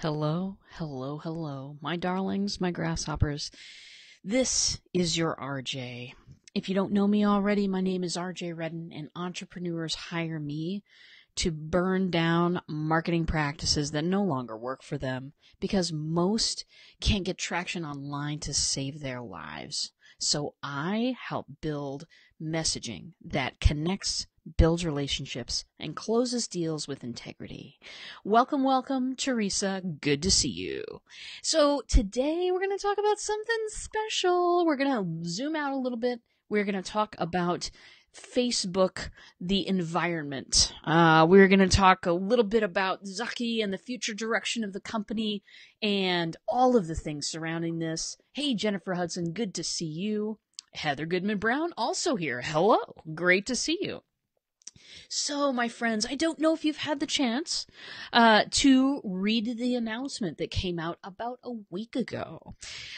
Hello, hello, hello, my darlings, my grasshoppers. This is your RJ. If you don't know me already, my name is RJ Redden, and entrepreneurs hire me to burn down marketing practices that no longer work for them because most can't get traction online to save their lives. So I help build messaging that connects, builds relationships, and closes deals with integrity. Welcome, welcome, Teresa. Good to see you. So today we're going to talk about something special. We're going to zoom out a little bit. We're going to talk about Facebook, the environment. We're going to talk a little bit about Zucky and the future direction of the company and all of the things surrounding this. Hey, Jennifer Hudson, good to see you. Heather Goodman Brown, also here. Hello, great to see you. So, my friends, I don't know if you've had the chance to read the announcement that came out about a week ago.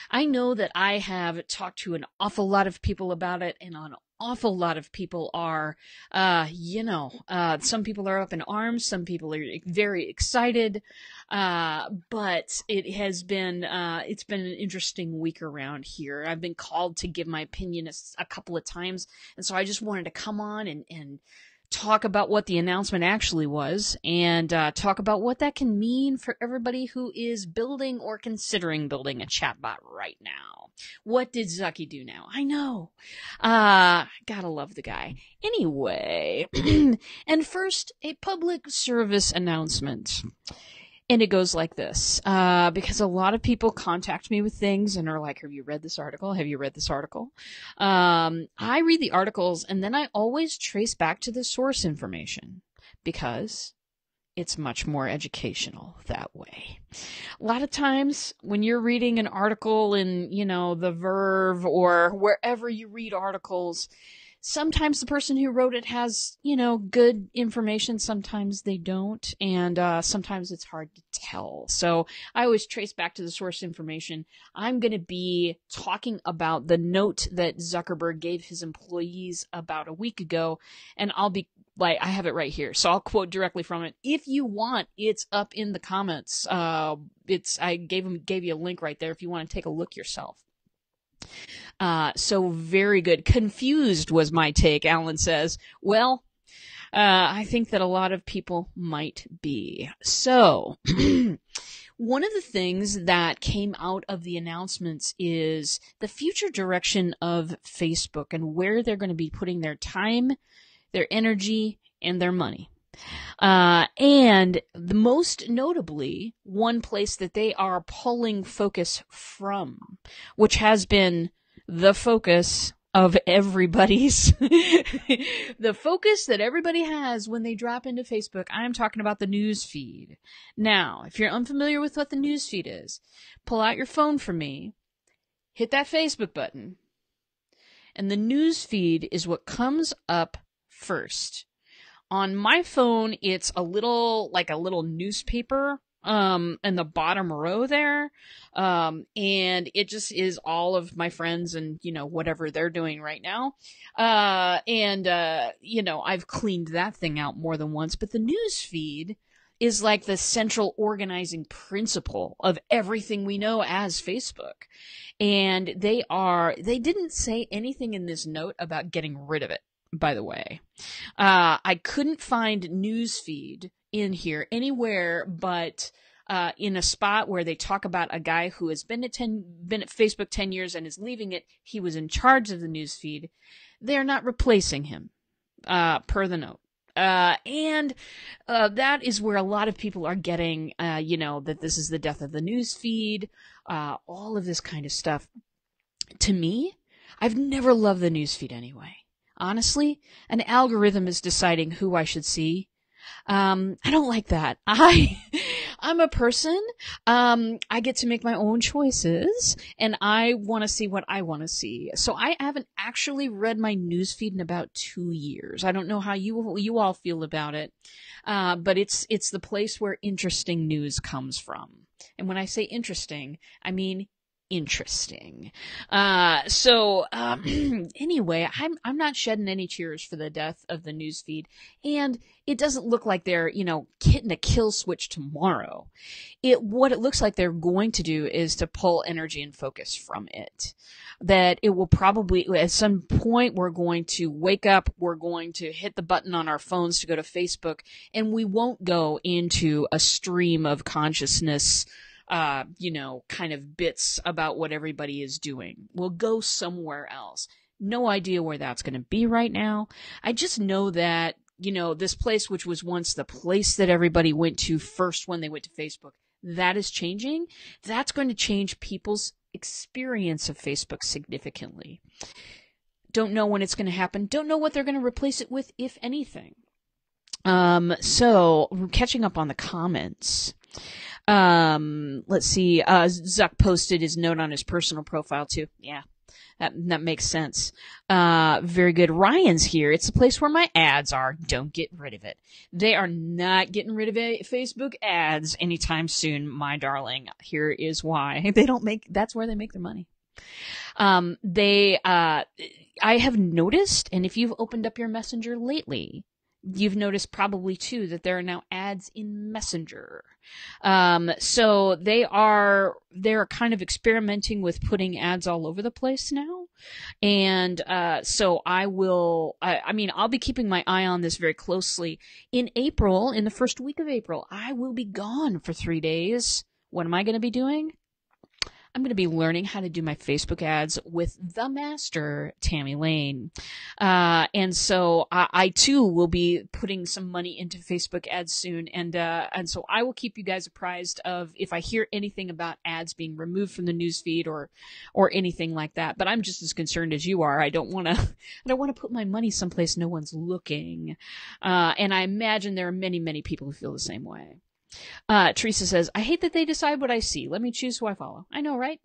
I know that I have talked to an awful lot of people about it, and an awful lot of people are, some people are up in arms, some people are very excited, but it's been an interesting week around here. I've been called to give my opinion a couple of times, and so I just wanted to come on and talk about what the announcement actually was and talk about what that can mean for everybody who is building or considering building a chatbot right now. What did Zucky do now? I know. Gotta love the guy. Anyway, and first, a public service announcement. And it goes like this, because a lot of people contact me with things and are like, have you read this article? Have you read this article? I read the articles and then I always trace back to the source information because it's much more educational that way. A lot of times when you're reading an article in, the Verve or wherever you read articles, sometimes the person who wrote it has, good information. Sometimes they don't. And sometimes it's hard to tell. So I always trace back to the source information. I'm going to be talking about the note that Zuckerberg gave his employees about a week ago. And I'll be I have it right here. So I'll quote directly from it. If you want, it's up in the comments. I gave you a link right there if you want to take a look yourself. So very good. Confused was my take, Alan says. Well, I think that a lot of people might be. So, one of the things that came out of the announcements is the future direction of Facebook and where they're going to be putting their time, their energy, and their money. And the most notably, one place that they are pulling focus from, which has been the focus of everybody's, the focus that everybody has when they drop into Facebook. I'm talking about the news feed. Now, if you're unfamiliar with what the news feed is, pull out your phone for me, hit that Facebook button, and the news feed is what comes up first. On my phone, it's a little newspaper, in the bottom row there. And it just is all of my friends and, whatever they're doing right now. I've cleaned that thing out more than once, but the news feed is like the central organizing principle of everything we know as Facebook. And they didn't say anything in this note about getting rid of it. By the way, I couldn't find newsfeed in here anywhere but in a spot where they talk about a guy who has been at Facebook 10 years and is leaving it. He was in charge of the newsfeed. They're not replacing him, per the note. And that is where a lot of people are getting, that this is the death of the newsfeed, all of this kind of stuff. To me, I've never loved the newsfeed anyway. Honestly, an algorithm is deciding who I should see. I don't like that. I'm a person. I get to make my own choices and I want to see what I want to see. So I haven't actually read my newsfeed in about 2 years. I don't know how you all feel about it. But it's the place where interesting news comes from. And when I say interesting, I mean interesting. Anyway, I'm not shedding any tears for the death of the newsfeed, and it doesn't look like they're, hitting a kill switch tomorrow. What it looks like they're going to do is to pull energy and focus from it. That it will probably, at some point, we're going to wake up, we're going to hit the button on our phones to go to Facebook, and we won't go into a stream of consciousness, kind of bits about what everybody is doing. We'll go somewhere else. No idea where that's going to be right now. I just know that, this place, which was once the place that everybody went to first when they went to Facebook, that is changing. That's going to change people's experience of Facebook significantly. Don't know when it's going to happen. Don't know what they're going to replace it with, if anything. So catching up on the comments. Let's see. Zuck posted his note on his personal profile too. Yeah, that makes sense. Very good. Ryan's here. It's the place where my ads are. Don't get rid of it. They are not getting rid of Facebook ads anytime soon, my darling. Here is why. That's where they make their money. I have noticed, and if you've opened up your Messenger lately, you've noticed probably too that there are now ads in Messenger. So they're kind of experimenting with putting ads all over the place now. And, so I'll be keeping my eye on this very closely. In the first week of April, I will be gone for 3 days. What am I going to be doing? I'm going to be learning how to do my Facebook ads with the master, Tammy Lane. And so I too will be putting some money into Facebook ads soon. And so I will keep you guys apprised of if I hear anything about ads being removed from the newsfeed or anything like that. But I'm just as concerned as you are. I don't want to put my money someplace no one's looking. And I imagine there are many, many people who feel the same way. Teresa says, I hate that they decide what I see. Let me choose who I follow. I know, right?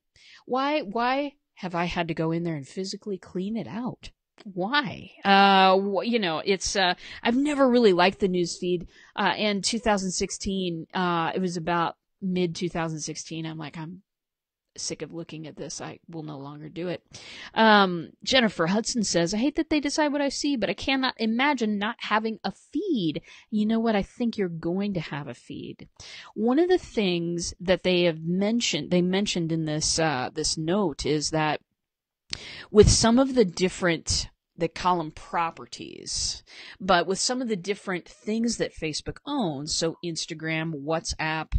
Why have I had to go in there and physically clean it out? Why? It's, I've never really liked the newsfeed. In 2016, it was about mid 2016. I'm sick of looking at this. I will no longer do it. Jennifer Hudson says, I hate that they decide what I see, but I cannot imagine not having a feed. You know what? I think you're going to have a feed. One of the things that they mentioned in this note is that with some of the different, they call them properties, but with some of the different things that Facebook owns, so Instagram, WhatsApp,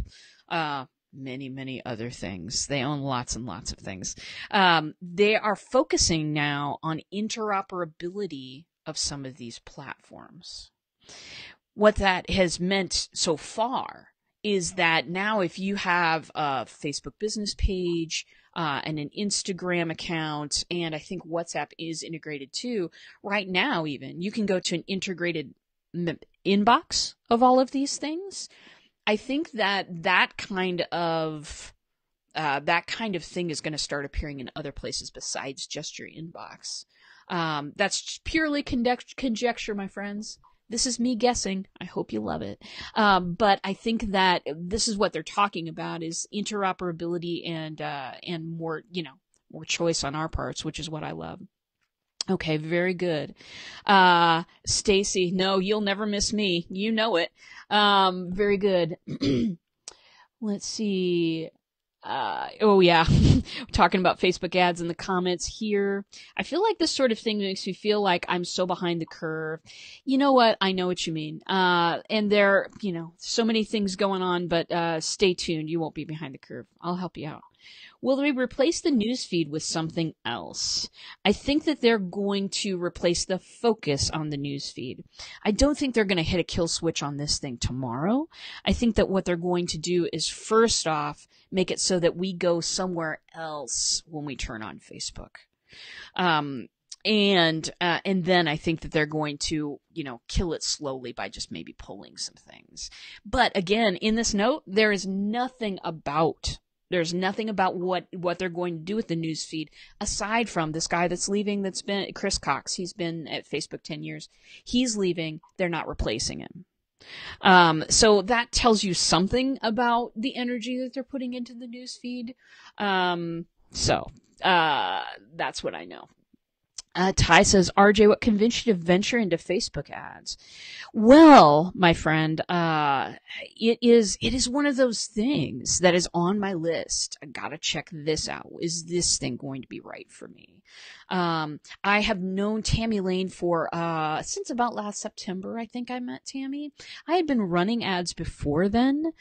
many, many other things. They own lots and lots of things. They are focusing now on interoperability of some of these platforms. What that has meant so far is that now if you have a Facebook business page, and an Instagram account, and I think WhatsApp is integrated too, right now even, you can go to an integrated inbox of all of these things. I think that kind of thing is going to start appearing in other places besides just your inbox. That's purely conjecture, my friends. This is me guessing. I hope you love it. But I think that this is what they're talking about is interoperability and more, more choice on our parts, which is what I love. Okay, very good. Stacy, no, you'll never miss me. You know it. Very good. Let's see. Oh yeah, talking about Facebook ads in the comments here. I feel like this sort of thing makes me feel like I'm so behind the curve. You know what? I know what you mean. And there, so many things going on, but stay tuned. You won't be behind the curve. I'll help you out. Will they replace the newsfeed with something else? I think that they're going to replace the focus on the newsfeed. I don't think they're going to hit a kill switch on this thing tomorrow. I think that what they're going to do is first off, make it so that we go somewhere else when we turn on Facebook. And then I think that they're going to, kill it slowly by just maybe pulling some things. But again, in this note, there's nothing about what they're going to do with the newsfeed aside from this guy that's leaving. That's been Chris Cox. He's been at Facebook 10 years. He's leaving. They're not replacing him. So that tells you something about the energy that they're putting into the newsfeed. So, that's what I know. Ty says, RJ, what convinced you to venture into Facebook ads? Well, my friend, it is one of those things that is on my list. I gotta check this out. Is this thing going to be right for me? I have known Tammy Lane for, since about last September, I think I met Tammy. I had been running ads before then.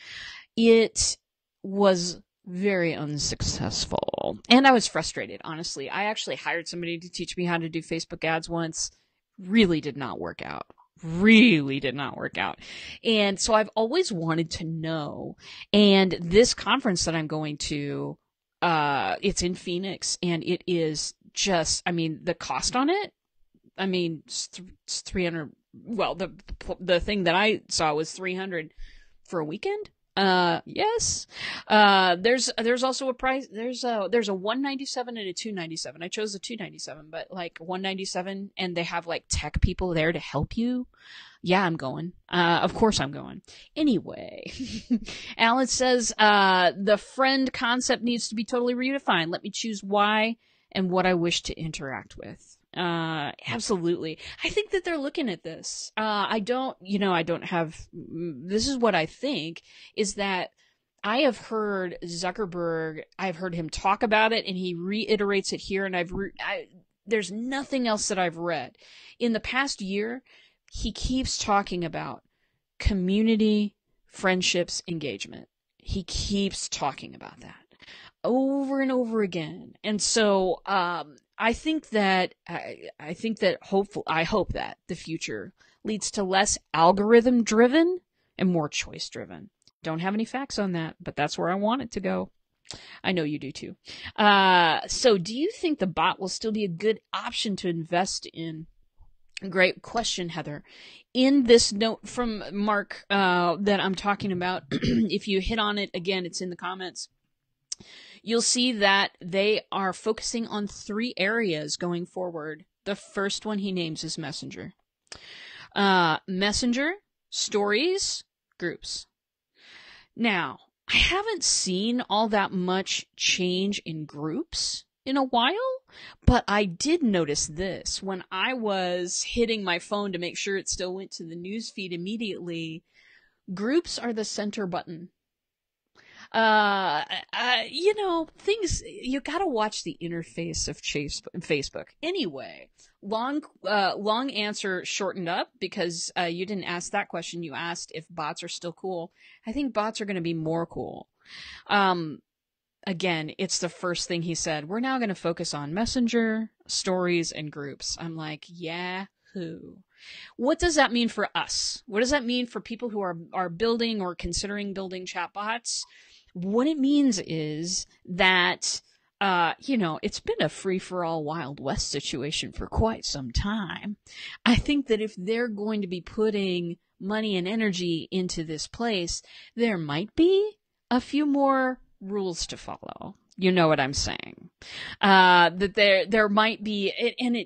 It was very unsuccessful. And I was frustrated, honestly. I actually hired somebody to teach me how to do Facebook ads once. Really did not work out. Really did not work out. And so I've always wanted to know. And this conference that I'm going to, it's in Phoenix, and it is just, I mean, the cost on it, I mean, it's 300. Well, the thing that I saw was 300 for a weekend. Yes. There's also a price. There's a 197 and a 297. I chose the 297, but like 197, and they have like tech people there to help you. Yeah, I'm going. Of course I'm going. Anyway, Alan says, the friend concept needs to be totally redefined. Let me choose why and what I wish to interact with. Absolutely. I think that they're looking at this. I don't have, this is what I think, is that I have heard Zuckerberg, I've heard him talk about it, and he reiterates it here, and there's nothing else that I've read. In the past year, he keeps talking about community, friendships, engagement. He keeps talking about that over and over again. And so, I think that I hope that the future leads to less algorithm driven and more choice driven. Don't have any facts on that, but that's where I want it to go. I know you do too. So do you think the bot will still be a good option to invest in? Great question, Heather. In this note from Mark, that I'm talking about, if you hit on it again, it's in the comments. You'll see that they are focusing on 3 areas going forward. The first one he names is Messenger. Messenger, stories, groups. Now, I haven't seen all that much change in groups in a while, but I did notice this. When I was hitting my phone to make sure it still went to the news feed immediately, groups are the center button. Things, you gotta watch the interface of Facebook. Anyway, long answer shortened up because, you didn't ask that question. You asked if bots are still cool. I think bots are going to be more cool. Again, it's the first thing he said. We're now going to focus on Messenger, stories, and groups. I'm like, yahoo. What does that mean for us? What does that mean for people who are building or considering building chatbots? What it means is that, it's been a free-for-all Wild West situation for quite some time. I think that if they're going to be putting money and energy into this place, there might be a few more rules to follow. You know what I'm saying? That there might be, and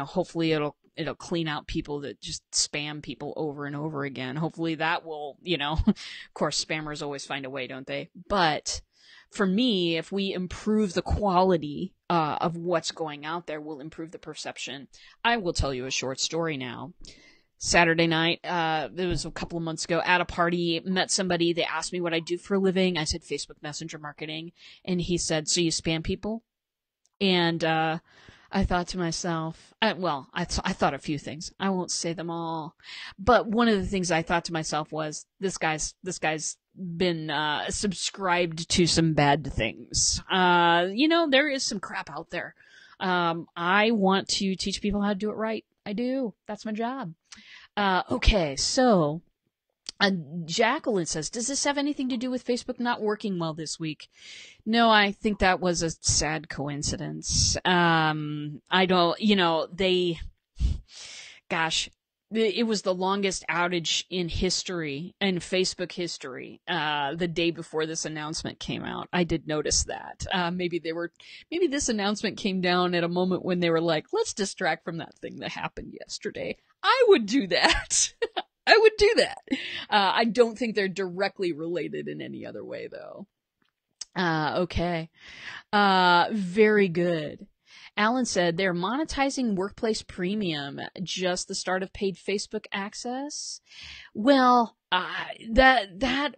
hopefully it'll clean out people that just spam people over and over again. Hopefully that will, of course, spammers always find a way, don't they? But for me, if we improve the quality of what's going out there, we'll improve the perception. I will tell you a short story now. Saturday night, it was a couple of months ago, at a party, met somebody. They asked me what I do for a living. I said Facebook Messenger marketing. And he said, so you spam people? And I thought to myself, I thought a few things. I won't say them all. But one of the things I thought to myself was, this guy's been subscribed to some bad things. There is some crap out there. I want to teach people how to do it right. I do. That's my job. Okay, so Jacqueline says, does this have anything to do with Facebook not working well this week? No, I think that was a sad coincidence. I don't, it was the longest outage in Facebook history, the day before this announcement came out. I did notice that. Maybe this announcement came down at a moment when they were like, let's distract from that thing that happened yesterday. I would do that. I would do that. I don't think they're directly related in any other way, though. Okay. Very good. Alan said they're monetizing Workplace Premium, just the start of paid Facebook access. Well, that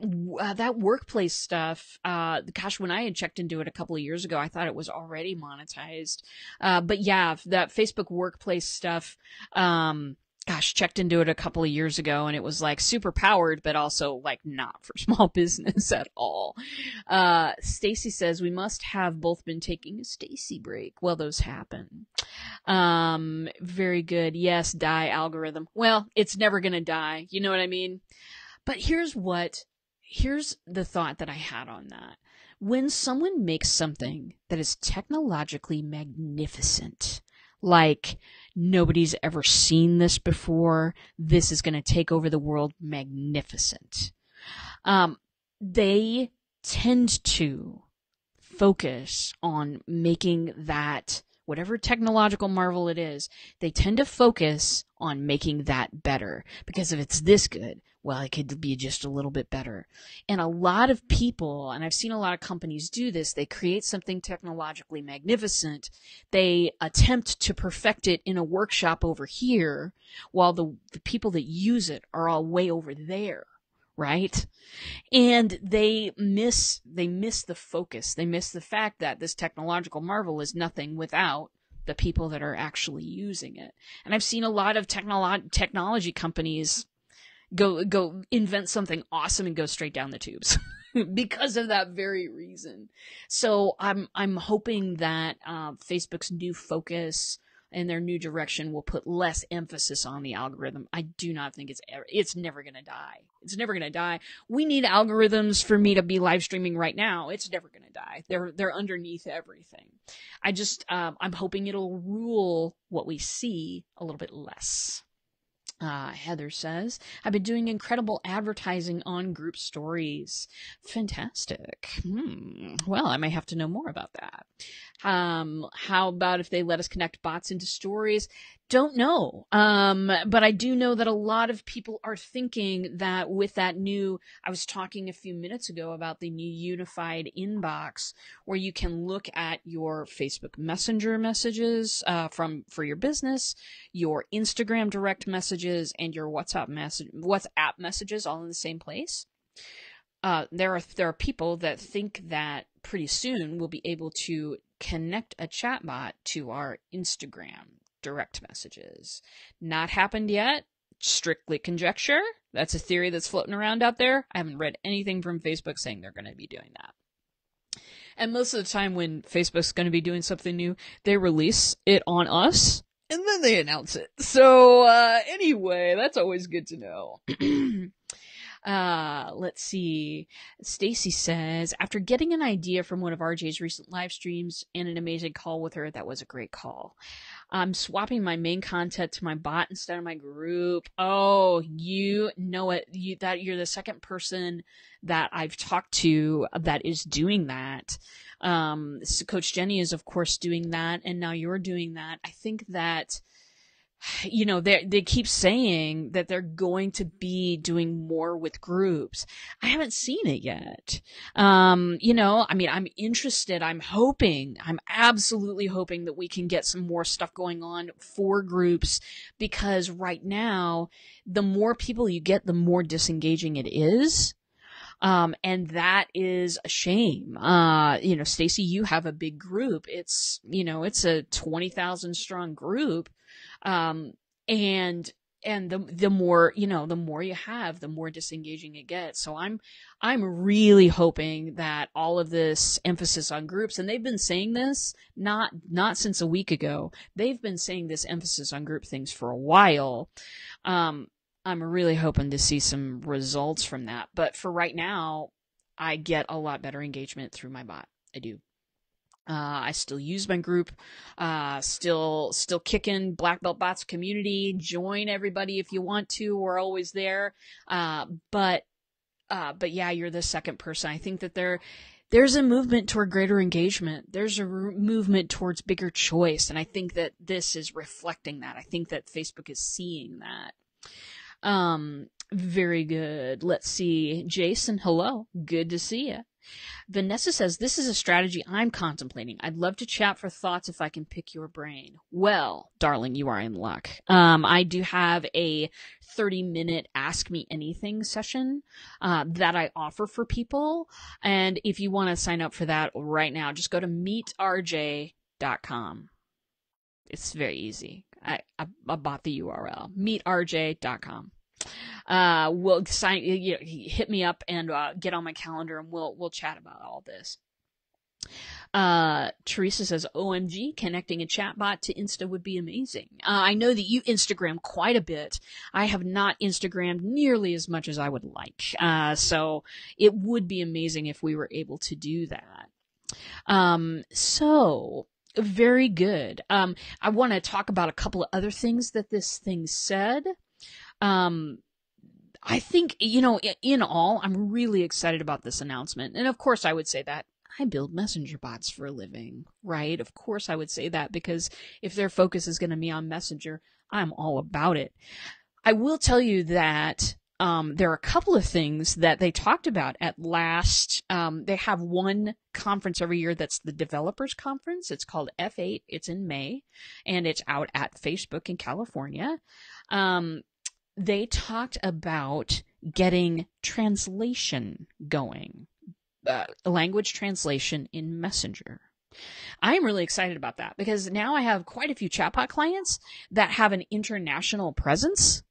workplace stuff. Gosh, when I had checked into it a couple of years ago, I thought it was already monetized. But yeah, that Facebook Workplace stuff. Gosh, checked into it a couple of years ago, and it was like super powered, but also like not for small business at all. Stacy says we must have both been taking a Stacy break. Well, those happen. Very good. Yes, die algorithm. Well, it's never gonna die. You know what I mean? But here's the thought that I had on that. When someone makes something that is technologically magnificent, like nobody's ever seen this before, this is gonna take over the world, magnificent. They tend to focus on making that, whatever technological marvel it is, they tend to focus on making that better. Because if it's this good, well, it could be just a little bit better. And a lot of people, and I've seen a lot of companies do this, they create something technologically magnificent. They attempt to perfect it in a workshop over here, while the people that use it are all way over there, right? And they miss the focus. They miss the fact that this technological marvel is nothing without the people that are actually using it. And I've seen a lot of technology companies go invent something awesome and go straight down the tubes because of that very reason. So I'm hoping that Facebook's new focus and their new direction will put less emphasis on the algorithm. I do not think it's never going to die. It's never going to die. We need algorithms for me to be live streaming right now. It's never going to die. They're underneath everything. I'm hoping it'll rule what we see a little bit less. Heather says, I've been doing incredible advertising on group stories. Fantastic. Well, I may have to know more about that. How about if they let us connect bots into stories? Don't know. But I do know that a lot of people are thinking that with that new, I was talking a few minutes ago about the new unified inbox where you can look at your Facebook Messenger messages, for your business, your Instagram direct messages, and your WhatsApp messages all in the same place. There are people that think that pretty soon we'll be able to connect a chatbot to our Instagram direct messages. Not happened yet. Strictly conjecture. That's a theory that's floating around out there. I haven't read anything from Facebook saying they're going to be doing that. And most of the time when Facebook's going to be doing something new, they release it on us and then they announce it. So anyway, that's always good to know. Let's see. Stacy says, after getting an idea from one of RJ's recent live streams and an amazing call with her, that was a great call. I'm swapping my main content to my bot instead of my group. Oh, you know it. You're the second person that I've talked to that is doing that. So Coach Jenny is of course doing that, and now you're doing that. I think that, you know, they keep saying that they're going to be doing more with groups. I haven't seen it yet. You know, I mean, I'm interested. I'm absolutely hoping that we can get some more stuff going on for groups, because right now, the more people you get, the more disengaging it is. And that is a shame. You know, Stacy, you have a big group. It's a 20,000 strong group. And the more, the more you have, the more disengaging it gets. So I'm really hoping that all of this emphasis on groups, and they've been saying this, not since a week ago, they've been saying this emphasis on group things for a while. I'm really hoping to see some results from that. But for right now, I get a lot better engagement through my bot. I do. I still use my group, still kicking Black Belt Bots community. Join everybody if you want to. We're always there. But yeah, you're the second person. I think that there's a movement toward greater engagement. There's a movement towards bigger choice. And I think that this is reflecting that. I think that Facebook is seeing that. Very good. Let's see. Jason, hello. Good to see you. Vanessa says, this is a strategy I'm contemplating. I'd love to chat for thoughts if I can pick your brain. Well, darling, you are in luck. I do have a 30-minute Ask Me Anything session that I offer for people. And if you want to sign up for that right now, just go to meetrj.com. It's very easy. I bought the URL, meetrj.com. We'll sign, hit me up and get on my calendar, and we'll chat about all this. Teresa says, OMG, connecting a chatbot to Insta would be amazing. I know that you Instagram quite a bit. I have not Instagrammed nearly as much as I would like. So it would be amazing if we were able to do that. So very good. I want to talk about a couple of other things that this thing said. I think, in all, I'm really excited about this announcement. And of course I would say that I build messenger bots for a living, right? Of course I would say that, because if their focus is going to be on Messenger, I'm all about it. I will tell you that there are a couple of things that they talked about at last. They have one conference every year that's the Developers Conference. It's called F8. It's in May, and it's out at Facebook in California. They talked about getting translation going, language translation in Messenger. I'm really excited about that, because now I have quite a few chatbot clients that have an international presence.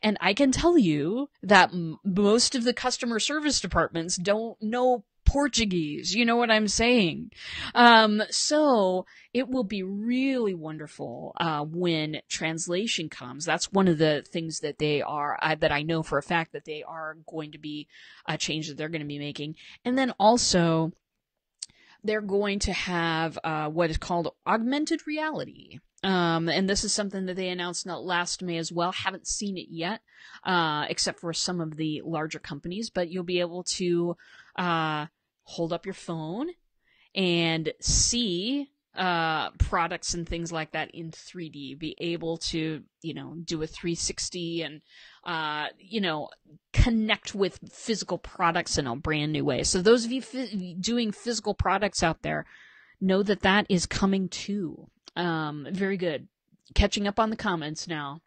And I can tell you that most of the customer service departments don't know Portuguese. You know what I'm saying? So it will be really wonderful when translation comes. That's one of the things that they are, that I know for a fact that they are going to be a change that they're going to be making. And then also, they're going to have what is called augmented reality. And this is something that they announced last May as well. Haven't seen it yet, except for some of the larger companies, but you'll be able to hold up your phone and see products and things like that in 3D, be able to, do a 360 and, connect with physical products in a brand new way. So those of you doing physical products out there, know that that is coming too. Very good. Catching up on the comments now.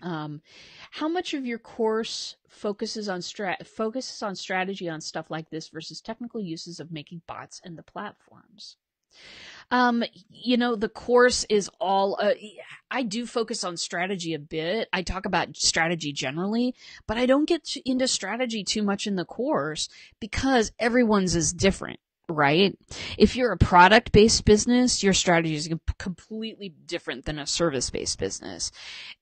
How much of your course focuses on strategy on stuff like this versus technical uses of making bots and the platforms? The course is all, I do focus on strategy a bit. I talk about strategy generally, but I don't get into strategy too much in the course, because everyone's is different. Right? If you're a product-based business, your strategy is completely different than a service-based business.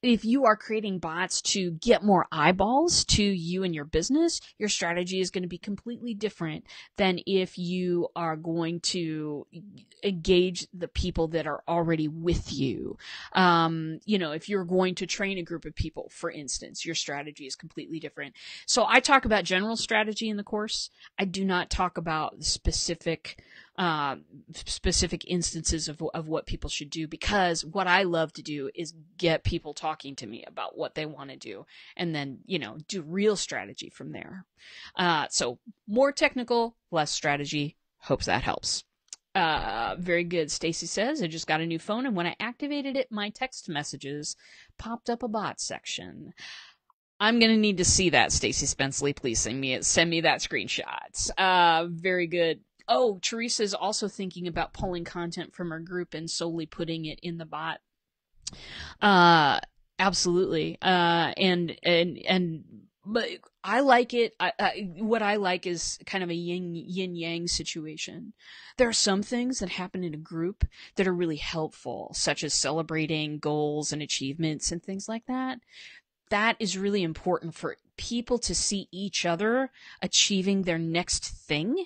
If you are creating bots to get more eyeballs to you and your business, your strategy is going to be completely different than if you are going to engage the people that are already with you. If you're going to train a group of people, for instance, your strategy is completely different. So I talk about general strategy in the course. I do not talk about specific instances of what people should do, because what I love to do is get people talking to me about what they want to do, and then, do real strategy from there. So more technical, less strategy. Hopes that helps. Very good. Stacy says, I just got a new phone, and when I activated it, my text messages popped up a bot section. I'm going to need to see that, Stacy Spenceley. Please send me that screenshot. Very good. Oh, Teresa's also thinking about pulling content from her group and solely putting it in the bot. Absolutely. But I like it. What I like is kind of a yin-yang situation. There are some things that happen in a group that are really helpful, such as celebrating goals and achievements and things like that. That is really important for people to see each other achieving their next thing.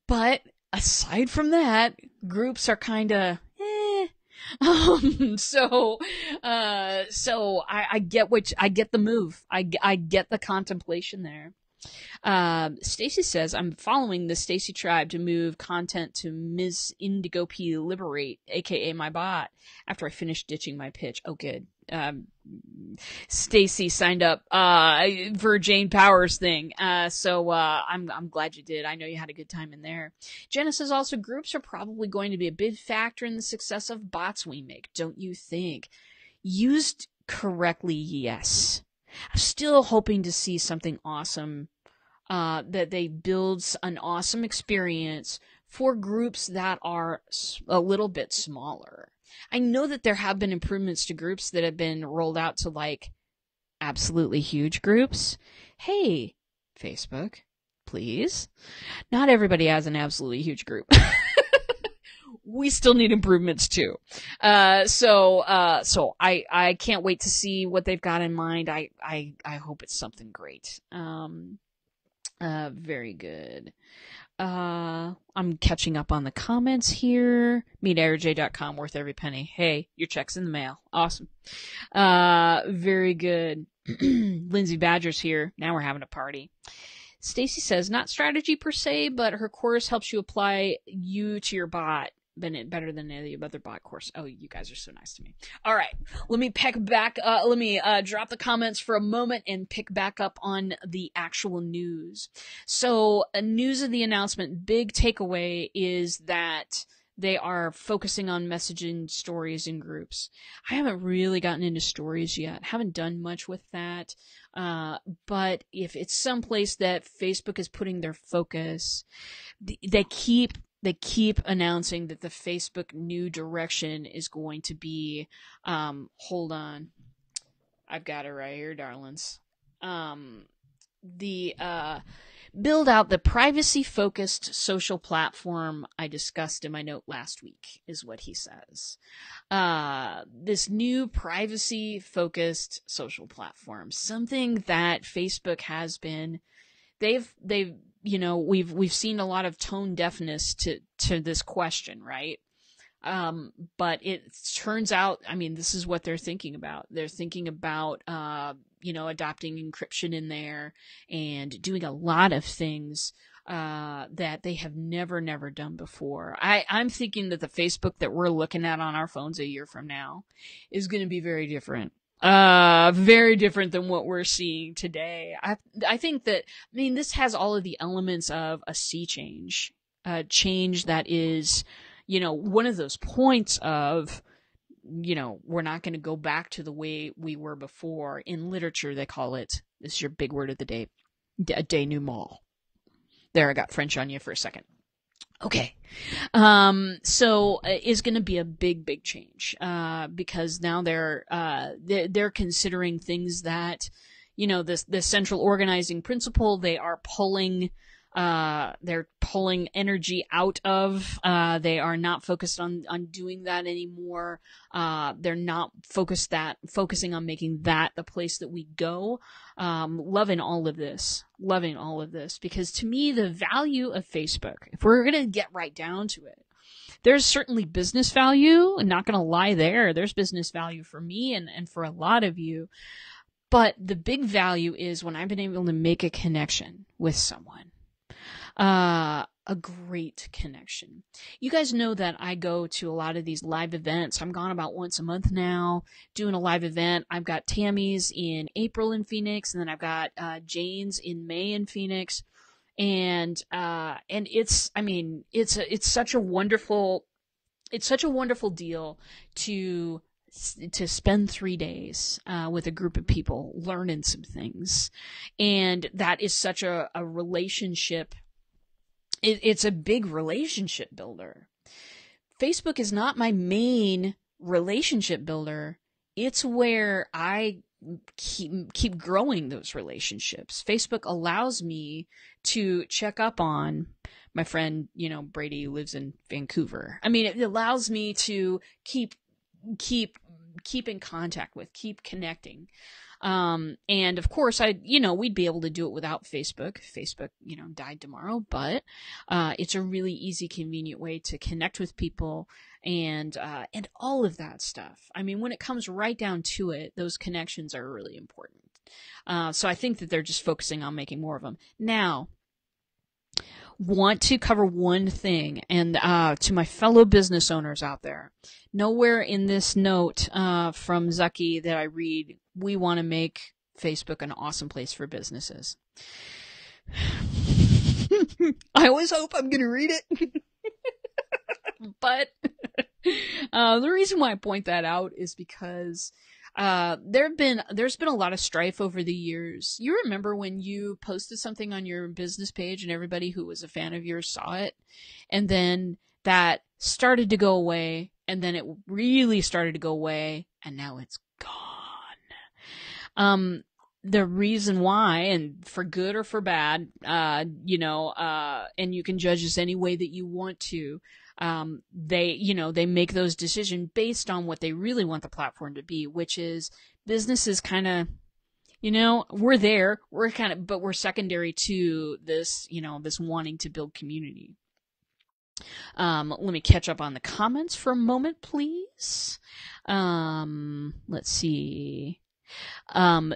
But aside from that, groups are kind of, So I get I get the move. I get the contemplation there. Stacy says, I'm following the Stacy tribe to move content to Ms. Indigo P Liberate, aka my bot, after I finish ditching my pitch. Oh, good. Stacy signed up for Jane Powers thing. So I'm glad you did. I know you had a good time in there. Jenna says also groups are probably going to be a big factor in the success of bots we make, don't you think? Used correctly, yes. I'm still hoping to see something awesome, that they build an awesome experience for groups that are a little bit smaller. I know that there have been improvements to groups that have been rolled out to like absolutely huge groups. Hey, Facebook, please. Not everybody has an absolutely huge group. We still need improvements too. So I can't wait to see what they've got in mind. I hope it's something great. Very good. I'm catching up on the comments here. MeetAirJ.com, worth every penny. Hey, your check's in the mail. Awesome. Very good. Lindsay Badger's here. Now we're having a party. Stacy says, not strategy per se, but her course helps you apply you to your bot better than any other bot course. Oh, you guys are so nice to me. All right, let me drop the comments for a moment and pick back up on the actual news. So, news of the announcement, big takeaway is that they are focusing on messaging stories in groups. I haven't really gotten into stories yet. Haven't done much with that. But if it's someplace that Facebook is putting their focus, they keep announcing that the Facebook new direction is going to be, hold on. I've got it right here, darlings. Build out the privacy-focused social platform I discussed in my note last week, is what he says. This new privacy-focused social platform, something that Facebook has been, they've we've seen a lot of tone deafness to this question, right? But it turns out, this is what they're thinking about. They're thinking about, adopting encryption in there and doing a lot of things, that they have never done before. I'm thinking that the Facebook that we're looking at on our phones a year from now is going to be very different. Very different than what we're seeing today. I think that, this has all of the elements of a sea change, change that is, one of those points of, we're not going to go back to the way we were before. In literature, they call it, this is your big word of the day, a denouement. There, I got French on you for a second. Okay. So it's going to be a big change, because now they're considering things that, this central organizing principle, they are pulling energy out of. They are not focused on doing that anymore. They're not focusing on making that the place that we go. Loving all of this, because to me, the value of Facebook, if we're going to get right down to it, there's certainly business value. I'm not going to lie there. There's business value for me and for a lot of you. But the big value is when I've been able to make a connection with someone. A great connection. You guys know that I go to a lot of these live events. I'm gone about once a month now, doing a live event. I've got Tammy's in April in Phoenix, and then I've got Jane's in May in Phoenix, and it's such a wonderful deal to spend 3 days with a group of people learning some things, and that is such a relationship. It's a big relationship builder. Facebook is not my main relationship builder. It's where I keep growing those relationships. Facebook allows me to check up on my friend, Brady, who lives in Vancouver. It allows me to keep in contact with, keep connecting. And of course we'd be able to do it without Facebook. Facebook, died tomorrow, but, it's a really easy, convenient way to connect with people and all of that stuff. When it comes right down to it, those connections are really important. So I think that they're just focusing on making more of them. Now, want to cover one thing, and to my fellow business owners out there, nowhere in this note from Zucky that I read, we want to make Facebook an awesome place for businesses. I always hope I'm going to read it. But the reason why I point that out is because there's been a lot of strife over the years. You remember when you posted something on your business page and everybody who was a fan of yours saw it, and then that started to go away, and then it really started to go away, and now it's gone. The reason why, and for good or for bad, and you can judge this any way that you want to. They make those decisions based on what they really want the platform to be, which is businesses kind of, we're there, but we're secondary to this, this wanting to build community. Let me catch up on the comments for a moment, please. Let's see.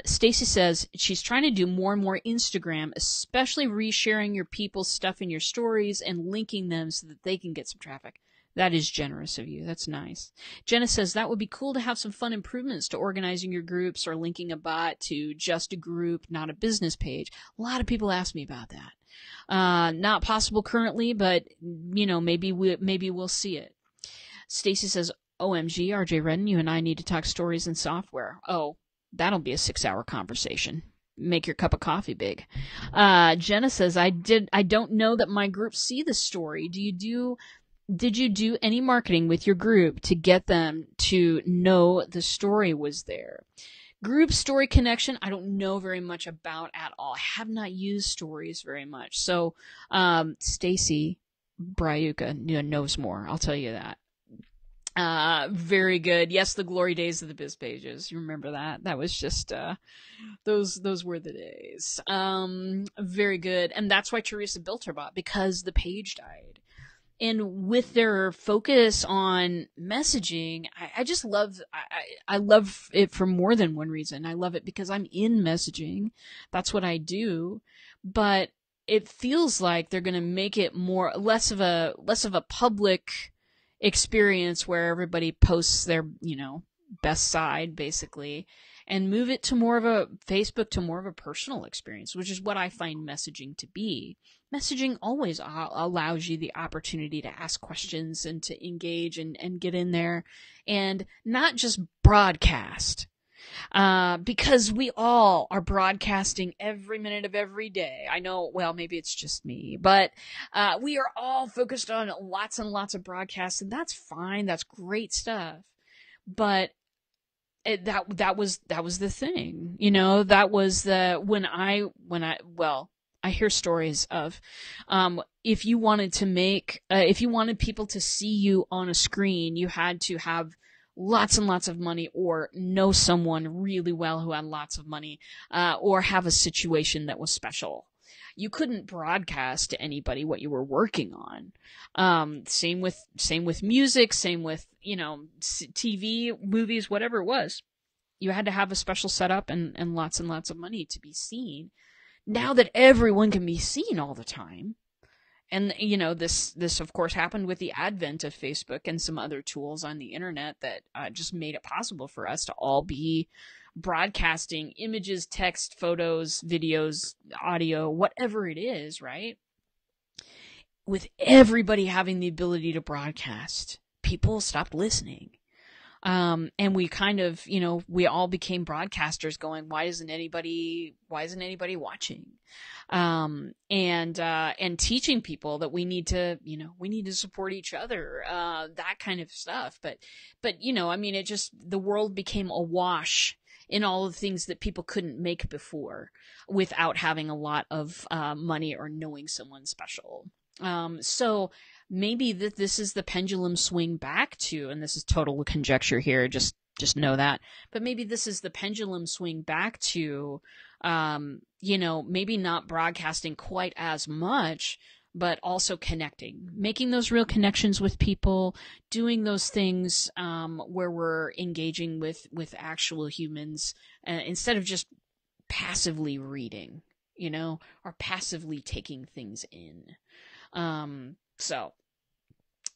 Stacy says she's trying to do more and more Instagram, especially resharing your people's stuff in your stories and linking them so that they can get some traffic. That is generous of you. That's nice. Jenna says that would be cool to have some fun improvements to organizing your groups or linking a bot to just a group, not a business page. A lot of people ask me about that. Not possible currently, but maybe we'll see it. Stacy says, OMG, RJ Redden, you and I need to talk stories and software. Oh, that'll be a 6-hour conversation. Make your cup of coffee big. Jenna says, I don't know that my groups see the story. Did you do any marketing with your group to get them to know the story was there? Group story connection, I don't know very much about at all. I have not used stories very much. So, Stacy Bryuka knows more. I'll tell you that. Very good. Yes, the glory days of the biz pages. You remember that? That was just, those were the days. Very good. And that's why Teresa built her bot, because the page died. And with their focus on messaging, I just love, I love it for more than one reason. I love it because I'm in messaging. That's what I do. But it feels like they're going to make it less of a public experience where everybody posts their, best side basically, and move it to more of a Facebook, to more of a personal experience, which is what I find messaging to be. Messaging always allows you the opportunity to ask questions and to engage and get in there and not just broadcast. Because we all are broadcasting every minute of every day. I know, well, maybe it's just me, but we are all focused on lots and lots of broadcasts, and that's fine. That's great stuff. But that was the thing, that was when I hear stories of, if you wanted people to see you on a screen, you had to have lots and lots of money, or know someone really well who had lots of money, or have a situation that was special. You couldn't broadcast to anybody what you were working on. Same with music, same with, TV, movies, whatever it was. You had to have a special setup and lots of money to be seen. Now that everyone can be seen all the time, and this of course happened with the advent of Facebook and some other tools on the internet that just made it possible for us to all be broadcasting images, text, photos, videos, audio, whatever it is, right? With everybody having the ability to broadcast, people stopped listening. And we kind of, we all became broadcasters going, why isn't anybody watching? And teaching people that we need to support each other, that kind of stuff. But, the world became awash in all the things that people couldn't make before without having a lot of, money or knowing someone special. So maybe this is the pendulum swing back to, and this is total conjecture here, just know that, but maybe this is the pendulum swing back to, maybe not broadcasting quite as much, but also connecting, making those real connections with people, doing those things, where we're engaging with actual humans, instead of just passively reading, or passively taking things in. So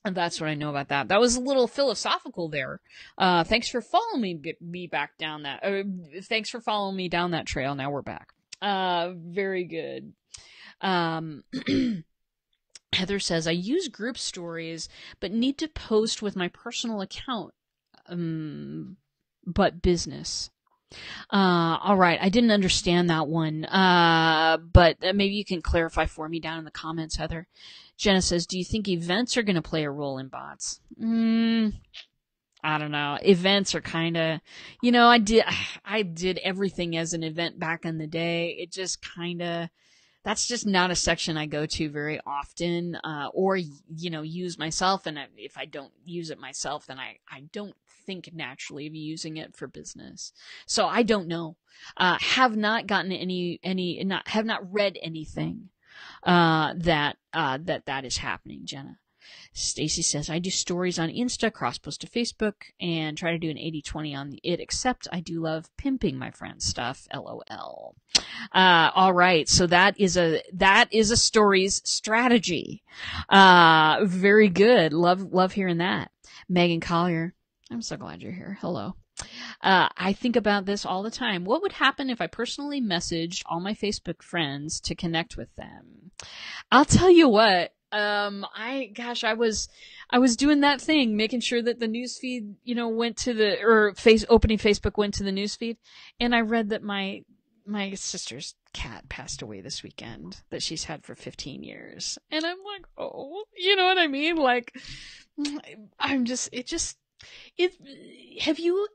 that's what I know about that. That was a little philosophical there. Thanks for following me back down that. Thanks for following me down that trail. Now we're back. Very good. Heather says, I use group stories, but need to post with my personal account. But business. All right. I didn't understand that one. But maybe you can clarify for me down in the comments, Heather. Jenna says, do you think events are going to play a role in bots? I don't know. Events are kind of, I did everything as an event back in the day. It just kind of, that's just not a section I go to very often, or, use myself. And if I don't use it myself, then I don't think naturally of using it for business. So I don't know. Have not gotten have not read anything, that is happening, Jenna. Stacy says, I do stories on Insta, cross-post to Facebook, and try to do an 80-20 on it, except I do love pimping my friend's stuff, LOL. All right. So that is a stories strategy. Very good. Love hearing that. Megan Collier, I'm so glad you're here. Hello. I think about this all the time. What would happen if I personally messaged all my Facebook friends to connect with them? I'll tell you what. I was doing that thing, making sure that the newsfeed, went to opening Facebook went to the newsfeed, and I read that my sister's cat passed away this weekend that she's had for 15 years. And I'm like, oh, you know what I mean? Like, have you,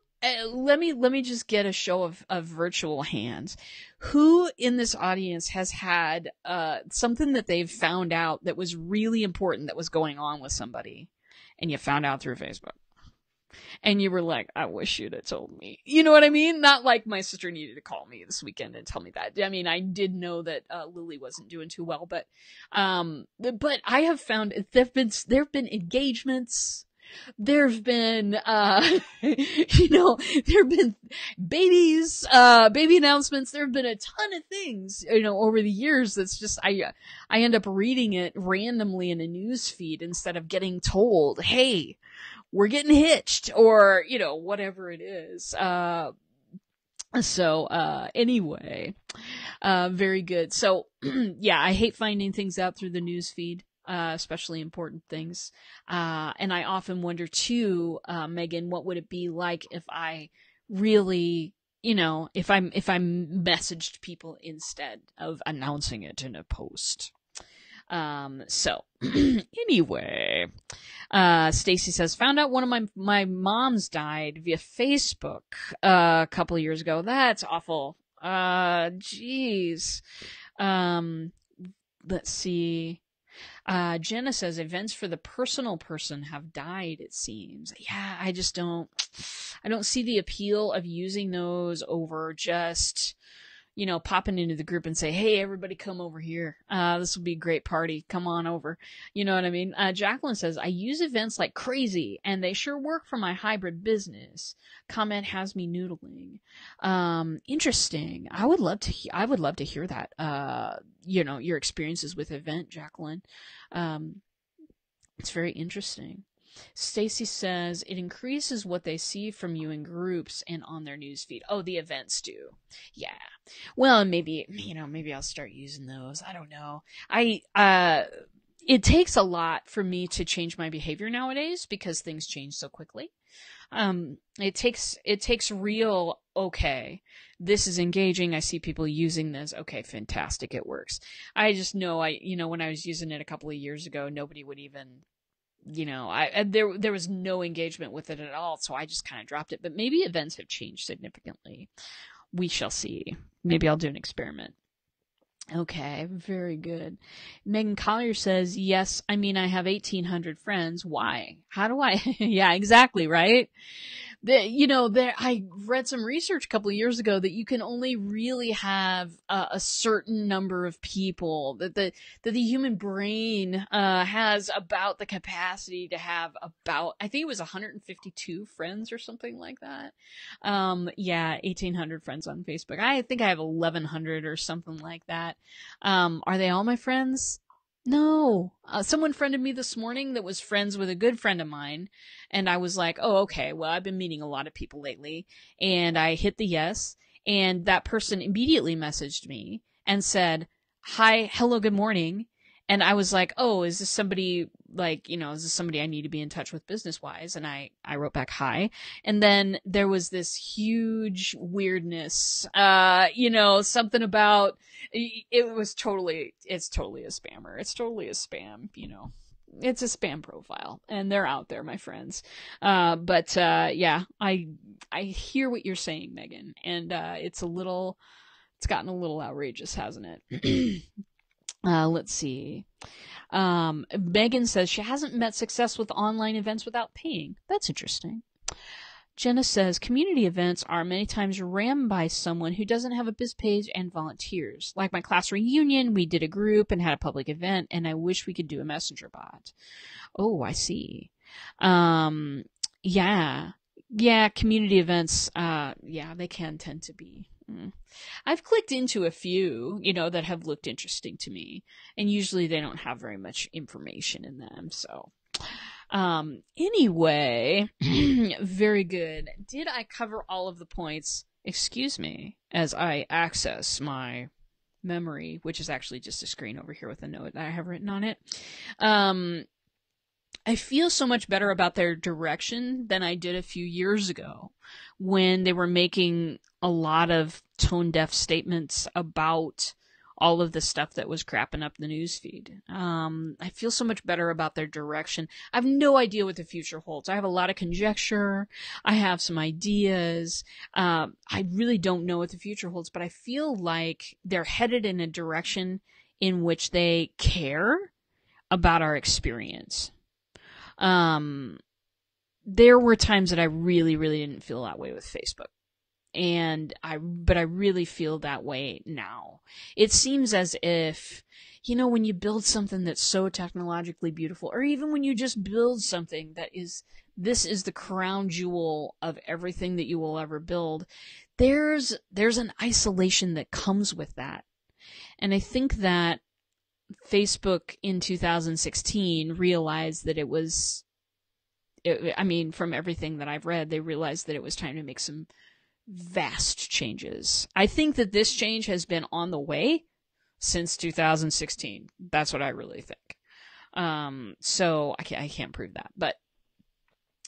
let me just get a show of virtual hands. Who in this audience has had something that they've found out that was really important that was going on with somebody, and you found out through Facebook? And you were like, I wish you'd have told me. You know what I mean? Not like my sister needed to call me this weekend and tell me that. I mean, I did know that Lily wasn't doing too well, but I have found there've been engagements. There've been, there've been babies, baby announcements. There've been a ton of things, over the years. That's just, I end up reading it randomly in a news feed instead of getting told, hey, we're getting hitched, or, whatever it is. Anyway, very good. So, yeah, I hate finding things out through the news feed. Especially important things. And I often wonder too, Megan, what would it be like if I really, if I messaged people instead of announcing it in a post. Anyway, Stacy says, found out one of my moms died via Facebook, a couple of years ago. That's awful. Geez. Let's see. Jenna says events for the personal person have died, it seems. Yeah, I don't see the appeal of using those over just, popping into the group and say, hey, everybody come over here. This will be a great party. Come on over. You know what I mean? Jacqueline says, I use events like crazy and they sure work for my hybrid business. Comment has me noodling. Interesting. I would love to hear that. Your experiences with event, Jacqueline. It's very interesting. Stacy says it increases what they see from you in groups and on their newsfeed. Oh, the events do. Yeah. Well, maybe I'll start using those. I don't know. It takes a lot for me to change my behavior nowadays because things change so quickly. It takes real, okay, this is engaging. I see people using this. Okay, fantastic. It works. I just know when I was using it a couple of years ago, nobody would even, there was no engagement with it at all. So I just kind of dropped it, but maybe events have changed significantly. We shall see. Maybe I'll do an experiment. Okay, very good. Megan Collier says, yes, I have 1,800 friends. Why? How do I? Yeah, exactly, right? I read some research a couple of years ago that you can only really have a certain number of people, that the human brain has about the capacity to have about, I think it was 152 friends or something like that. Yeah, 1,800 friends on Facebook. I think I have 1,100 or something like that. Are they all my friends? No. Someone friended me this morning that was friends with a good friend of mine. And I was like, oh, okay, well, I've been meeting a lot of people lately. And I hit the yes. And that person immediately messaged me and said, hi, hello, good morning. And I was like, oh, is this somebody is this somebody I need to be in touch with business wise? And I wrote back, hi. And then there was this huge weirdness, something about, it's totally a spammer. It's totally a spam, it's a spam profile, and they're out there, my friends. Yeah, I hear what you're saying, Megan, and it's gotten a little outrageous, hasn't it? Let's see. Megan says she hasn't met success with online events without paying. That's interesting. Jenna says community events are many times ran by someone who doesn't have a biz page and volunteers. Like my class reunion, we did a group and had a public event, and I wish we could do a messenger bot. Oh, I see. Yeah. Yeah, community events, they can tend to be. I've clicked into a few, that have looked interesting to me, and usually they don't have very much information in them, so. Anyway, very good. Did I cover all of the points? Excuse me, as I access my memory, which is actually just a screen over here with a note that I have written on it. I feel so much better about their direction than I did a few years ago when they were making a lot of tone-deaf statements about all of the stuff that was crapping up the newsfeed. I feel so much better about their direction. I have no idea what the future holds. I have a lot of conjecture. I have some ideas. I really don't know what the future holds, but I feel like they're headed in a direction in which they care about our experience. There were times that I really, really didn't feel that way with Facebook. But I really feel that way now. It seems as if, when you build something that's so technologically beautiful, or even when you just build something this is the crown jewel of everything that you will ever build, there's an isolation that comes with that. And I think that Facebook in 2016 realized that from everything that I've read, they realized that it was time to make some vast changes. I think that this change has been on the way since 2016. That's what I really think. So I can't prove that, but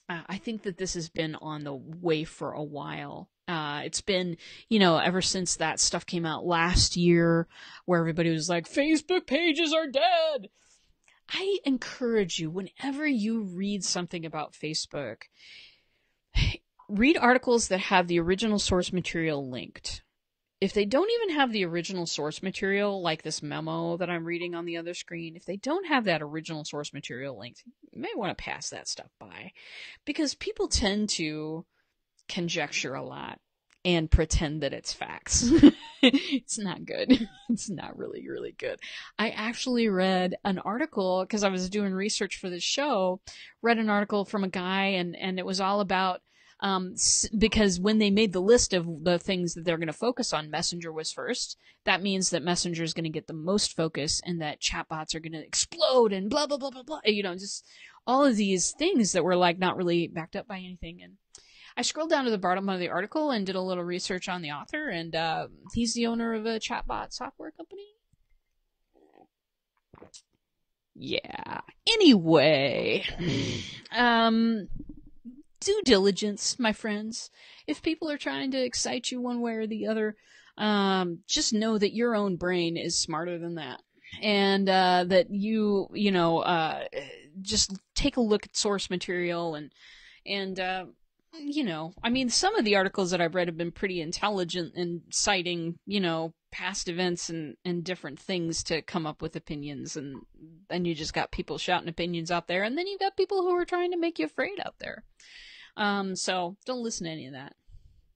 I think that this has been on the way for a while. It's been, ever since that stuff came out last year where everybody was like, Facebook pages are dead. I encourage you, whenever you read something about Facebook, read articles that have the original source material linked. If they don't even have the original source material, like this memo that I'm reading on the other screen, if they don't have that original source material linked, you may want to pass that stuff by. Because people tend to conjecture a lot and pretend that it's facts. It's not good. It's not really, really good. I actually read an article, because I was doing research for this show, read an article from a guy, and it was all about, because when they made the list of the things that they're going to focus on, Messenger was first. That means that Messenger is going to get the most focus, and that chatbots are going to explode, and blah, blah, blah, blah, blah. Just all of these things that were not really backed up by anything. And I scrolled down to the bottom of the article and did a little research on the author, and he's the owner of a chatbot software company. Yeah. Anyway, due diligence, my friends. If people are trying to excite you one way or the other, just know that your own brain is smarter than that. And that just take a look at source material and some of the articles that I've read have been pretty intelligent in citing, past events and different things to come up with opinions. And then you just got people shouting opinions out there. And then you've got people who are trying to make you afraid out there. So don't listen to any of that.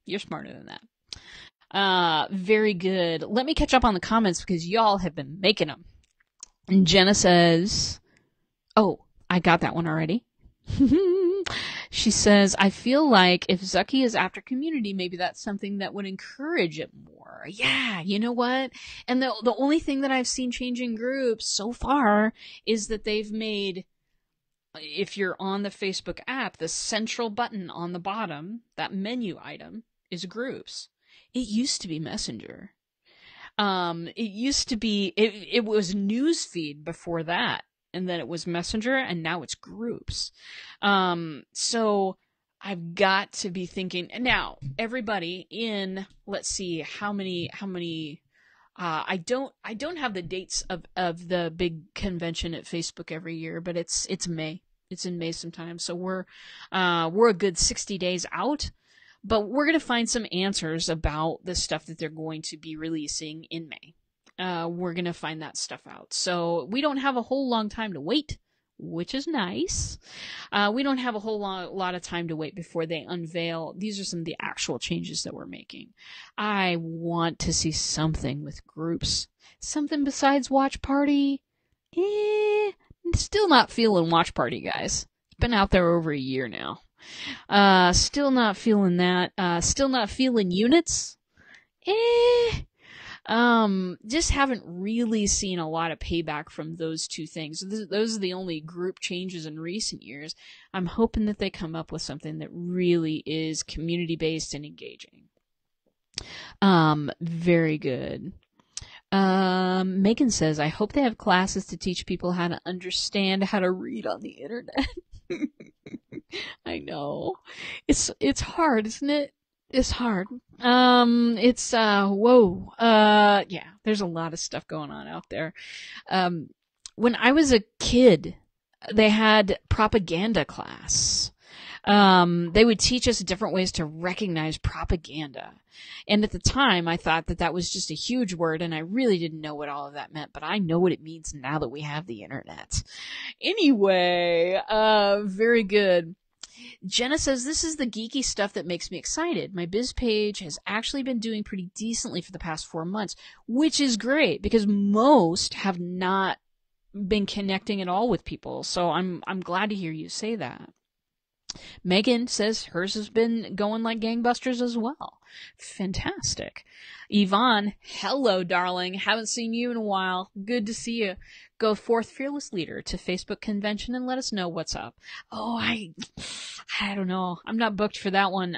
You're smarter than that. Very good. Let me catch up on the comments because y'all have been making them. And Jenna says, oh, I got that one already. She says, I feel like if Zucky is after community, maybe that's something that would encourage it more. Yeah, you know what? And the only thing that I've seen changing groups so far is that they've made, if you're on the Facebook app, the central button on the bottom, that menu item, is groups. It used to be Messenger. It used to be, it was newsfeed before that. And then it was Messenger, and now it's groups. So I've got to be thinking now. Everybody in, let's see, how many. I don't have the dates of the big convention at Facebook every year, but it's May. It's in May sometime. So we're a good 60 days out. But we're gonna find some answers about the stuff that they're going to be releasing in May. We're going to find that stuff out. So we don't have a whole long time to wait, which is nice. We don't have a whole lot of time to wait before they unveil. These are some of the actual changes that we're making. I want to see something with groups. Something besides Watch Party. Still not feeling Watch Party, guys. It's been out there over a year now. Still not feeling that. Still not feeling units. Just haven't really seen a lot of payback from those two things. Those are the only group changes in recent years. I'm hoping that they come up with something that really is community-based and engaging. Very good. Megan says, I hope they have classes to teach people how to understand how to read on the internet. I know. It's hard, isn't it? It's hard. Whoa. Yeah, there's a lot of stuff going on out there. When I was a kid, they had propaganda class. They would teach us different ways to recognize propaganda. And at the time, I thought that was just a huge word, and I really didn't know what all of that meant, but I know what it means now that we have the internet. Anyway, very good. Jenna says, this is the geeky stuff that makes me excited. My biz page has actually been doing pretty decently for the past 4 months, which is great because most have not been connecting at all with people. So I'm glad to hear you say that. Megan says hers has been going like gangbusters as well. Fantastic. Yvonne, hello, darling. Haven't seen you in a while. Good to see you. Go forth, fearless leader, to Facebook convention and let us know what's up. Oh, I don't know. I'm not booked for that one.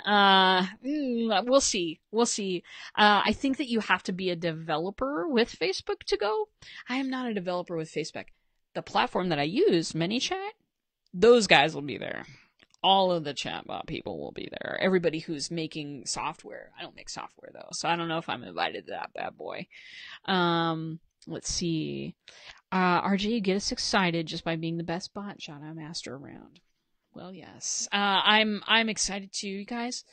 We'll see. We'll see. I think that you have to be a developer with Facebook to go. I am not a developer with Facebook. The platform that I use, ManyChat, those guys will be there. All of the chatbot people will be there. Everybody who's making software. I don't make software, though, so I don't know if I'm invited to that bad boy. Let's see. RJ, you get us excited just by being the best bot shadow master around. Well, yes. I'm excited too, you guys.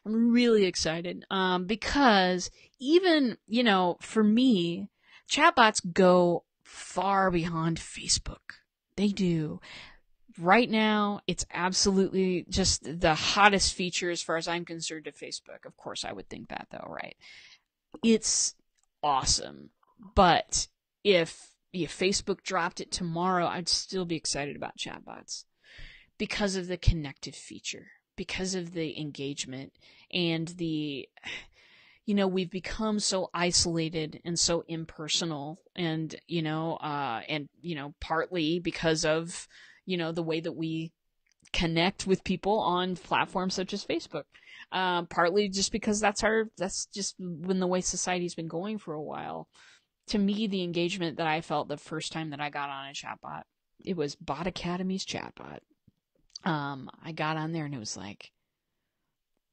I'm really excited. Because even, for me, chatbots go far beyond Facebook. They do. Right now, it's absolutely just the hottest feature as far as I'm concerned of Facebook. Of course, I would think that, though, right? It's awesome. But if Facebook dropped it tomorrow, I'd still be excited about chatbots because of the connective feature, because of the engagement, and we've become so isolated and so impersonal, and partly because of the way that we connect with people on platforms such as Facebook. Partly just because that's just been the way society's been going for a while. To me, the engagement that I felt the first time that I got on a chatbot, it was Bot Academy's chatbot. I got on there and it was like,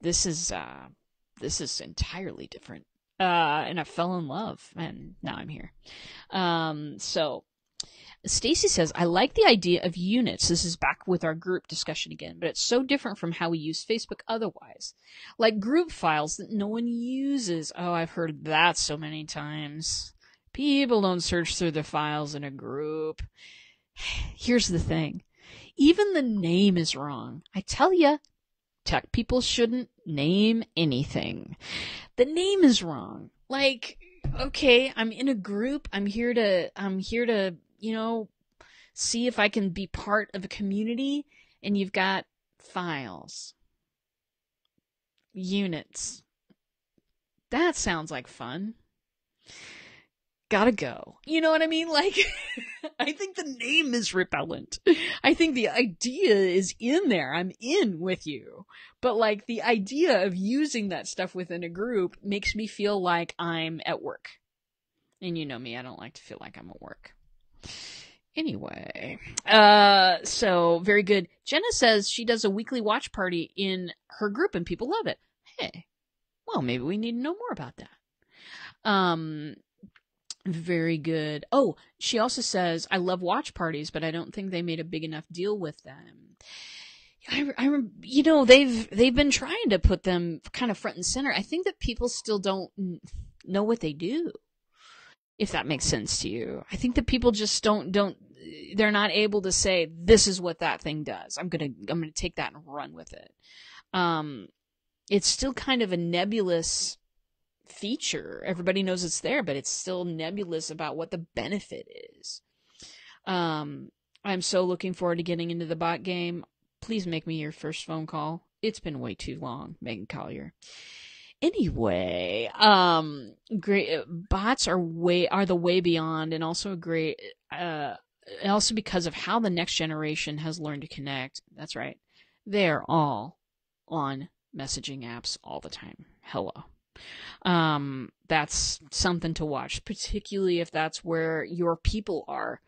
this is entirely different. And I fell in love, and now I'm here. So Stacy says, I like the idea of units. This is back with our group discussion again, but it's so different from how we use Facebook otherwise. Like group files that no one uses. Oh, I've heard that so many times. People don't search through their files in a group. Here's the thing. Even the name is wrong. I tell ya, Tech people shouldn't name anything. The name is wrong. Like, okay, I'm in a group. I'm here to, see if I can be part of a community, and you've got files, units. That sounds like fun. Gotta go. You know what I mean? Like, I think the name is repellent. I think the idea is in there. I'm in with you. But like the idea of using that stuff within a group makes me feel like I'm at work. And you know me, I don't like to feel like I'm at work. Anyway, so very good. Jenna says she does a weekly watch party in her group and people love it. Hey, well, maybe we need to know more about that. Very good. Oh, she also says, I love watch parties, but I don't think they made a big enough deal with them. They've been trying to put them kind of front and center. I think that people still don't know what they do, if that makes sense to you. I think that people just they're not able to say, this is what that thing does. I'm going to take that and run with it. It's still kind of a nebulous feature. Everybody knows it's there, but it's still nebulous about what the benefit is. I'm so looking forward to getting into the bot game. Please make me your first phone call. It's been way too long, Megan Collier. Anyway, great bots are the way beyond, and also great. Also because of how the next generation has learned to connect. That's right. They're all on messaging apps all the time. Hello. That's something to watch, particularly if that's where your people are.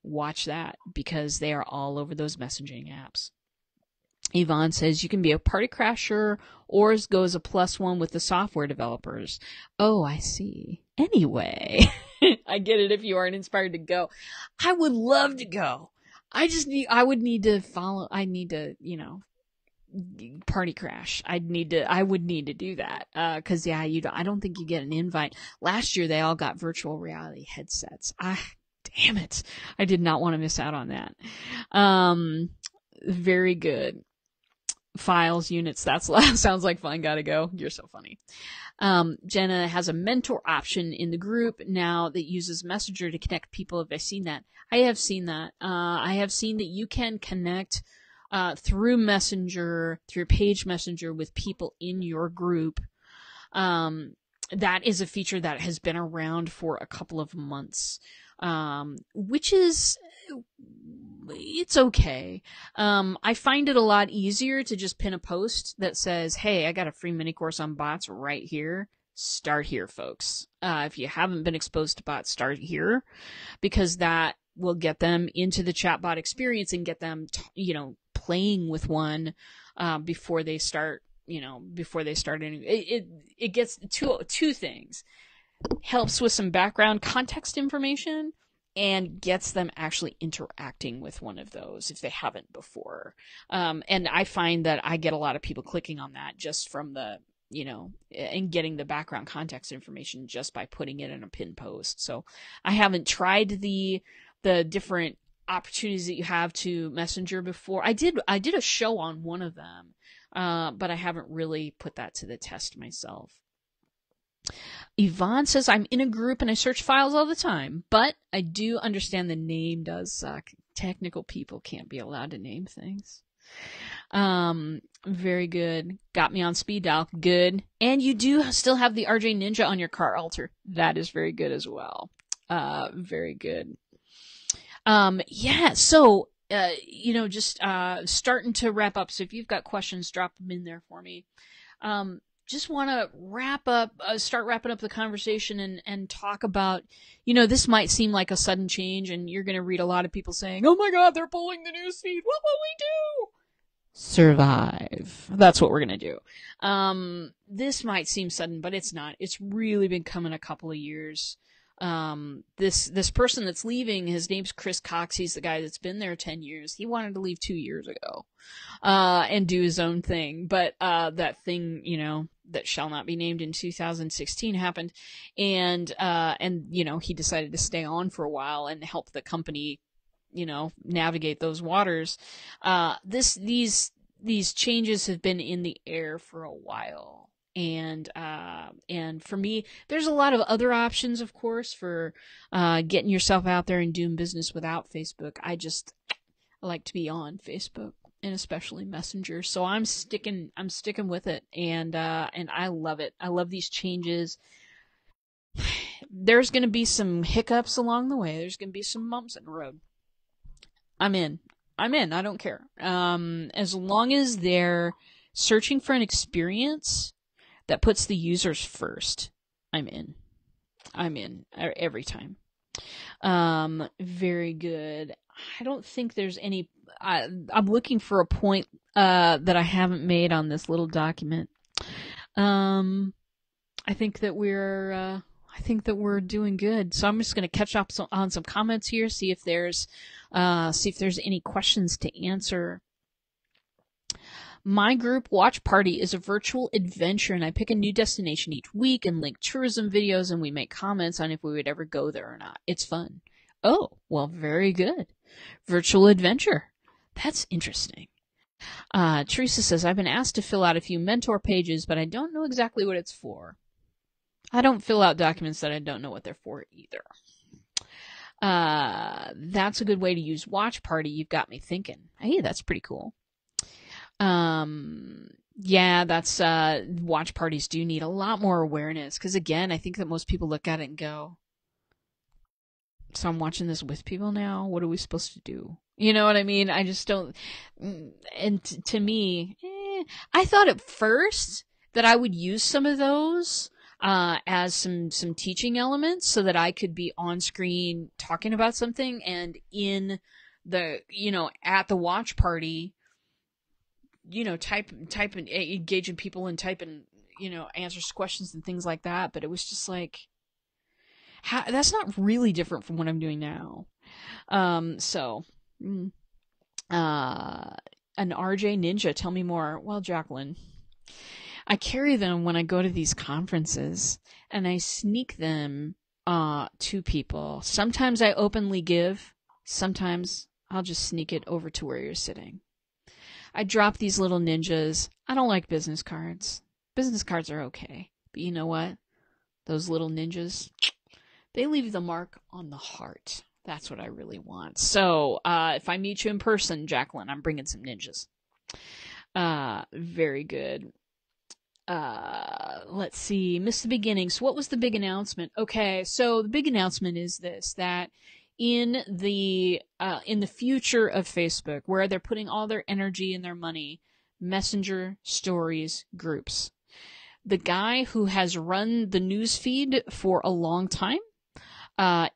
Watch that, because they are all over those messaging apps. Yvonne says you can be a party crasher or go as a +1 with the software developers. Oh, I see. Anyway, I get it if you aren't inspired to go. I would love to go. I would need to party crash. I would need to do that. Cause yeah, I don't think you get an invite. Last year they all got virtual reality headsets. Damn it. I did not want to miss out on that. Very good. Files, units, that sounds like fun. Gotta go. You're so funny. Jenna has a mentor option in the group now that uses Messenger to connect people. Have I seen that? I have seen that. I have seen that you can connect through Messenger, through Page Messenger with people in your group. That is a feature that has been around for a couple of months, which is, it's okay. I find it a lot easier to just pin a post that says, hey, I got a free mini course on bots right here. Start here, folks. If you haven't been exposed to bots, start here, because that will get them into the chatbot experience and get them, playing with one, before they start any, it gets two things. Helps with some background context information and gets them actually interacting with one of those if they haven't before. And I find that I get a lot of people clicking on that just from the, and getting the background context information just by putting it in a pin post. So I haven't tried the different opportunities that you have to Messenger before. I did a show on one of them, but I haven't really put that to the test myself. Yvonne says, I'm in a group and I search files all the time, but I do understand the name does suck. Technical people can't be allowed to name things. Very good. Got me on speed dial. Good. And you do still have the RJ Ninja on your car altar. That is very good as well. Very good. So, just starting to wrap up. So if you've got questions, drop them in there for me. Just want to start wrapping up the conversation and talk about, this might seem like a sudden change, and you're going to read a lot of people saying, oh my God, they're pulling the newsfeed. What will we do? Survive. That's what we're going to do. This might seem sudden, but it's not. It's really been coming a couple of years. This person that's leaving, his name's Chris Cox. He's the guy that's been there 10 years. He wanted to leave 2 years ago, and do his own thing. But, that thing, that shall not be named in 2016 happened. And, he decided to stay on for a while and help the company, navigate those waters. These these changes have been in the air for a while. And for me, there's a lot of other options, of course, for getting yourself out there and doing business without Facebook. I like to be on Facebook, and especially Messenger. So I'm sticking with it, and I love it. I love these changes. There's going to be some hiccups along the way. There's going to be some bumps in the road. I'm in. I don't care. As long as they're searching for an experience that puts the users first, I'm in. Every time. Very good. I don't think there's any. I'm looking for a point that I haven't made on this little document. I think that we're doing good. So I'm just going to catch up on some comments here, see if there's any questions to answer. My group watch party is a virtual adventure, and I pick a new destination each week and link tourism videos, and we make comments on if we would ever go there or not. It's fun. Oh, well, very good. Virtual adventure. That's interesting. Teresa says, I've been asked to fill out a few mentor pages, but I don't know exactly what it's for. I don't fill out documents that I don't know what they're for either. That's a good way to use watch party. You've got me thinking. Hey, that's pretty cool. Yeah, that's, watch parties do need a lot more awareness. Cause again, I think that most people look at it and go, so I'm watching this with people now. What are we supposed to do? You know what I mean? I just don't, and to me, I thought at first that I would use some of those, as some teaching elements so that I could be on screen talking about something, and in the, at the watch party, type and engaging people and typing, answers to questions and things like that. But it was just like, that's not really different from what I'm doing now. An RJ Ninja, tell me more. Well, Jacqueline, I carry them when I go to these conferences, and I sneak them to people. Sometimes I openly give. Sometimes I'll just sneak it over to where you're sitting. I drop these little ninjas. I don't like business cards. Business cards are okay. But you know what? Those little ninjas, they leave the mark on the heart. That's what I really want. So if I meet you in person, Jacqueline, I'm bringing some ninjas. Very good. Let's see. Missed the beginning. So what was the big announcement? Okay, so the big announcement is this, that in the future of Facebook, where they're putting all their energy and their money, Messenger, Stories, Groups. The guy who has run the newsfeed for a long time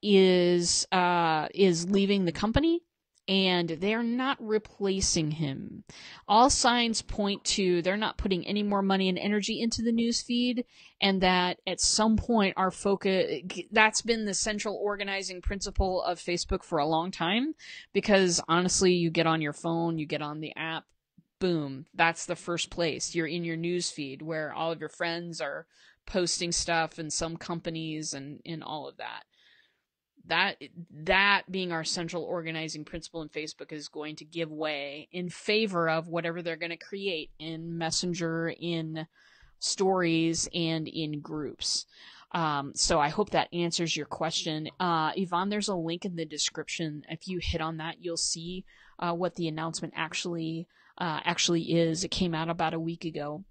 is leaving the company, and they're not replacing him. All signs point to they're not putting any more money and energy into the newsfeed, and that at some point our focus, that's been the central organizing principle of Facebook for a long time, because honestly, you get on your phone, you get on the app, boom, that's the first place. You're in your newsfeed where all of your friends are posting stuff, and some companies and all of that. That being our central organizing principle in Facebook is going to give way in favor of whatever they're going to create in Messenger, in Stories, and in Groups. So I hope that answers your question. Yvonne, there's a link in the description. If you hit on that, you'll see what the announcement actually is. It came out about a week ago.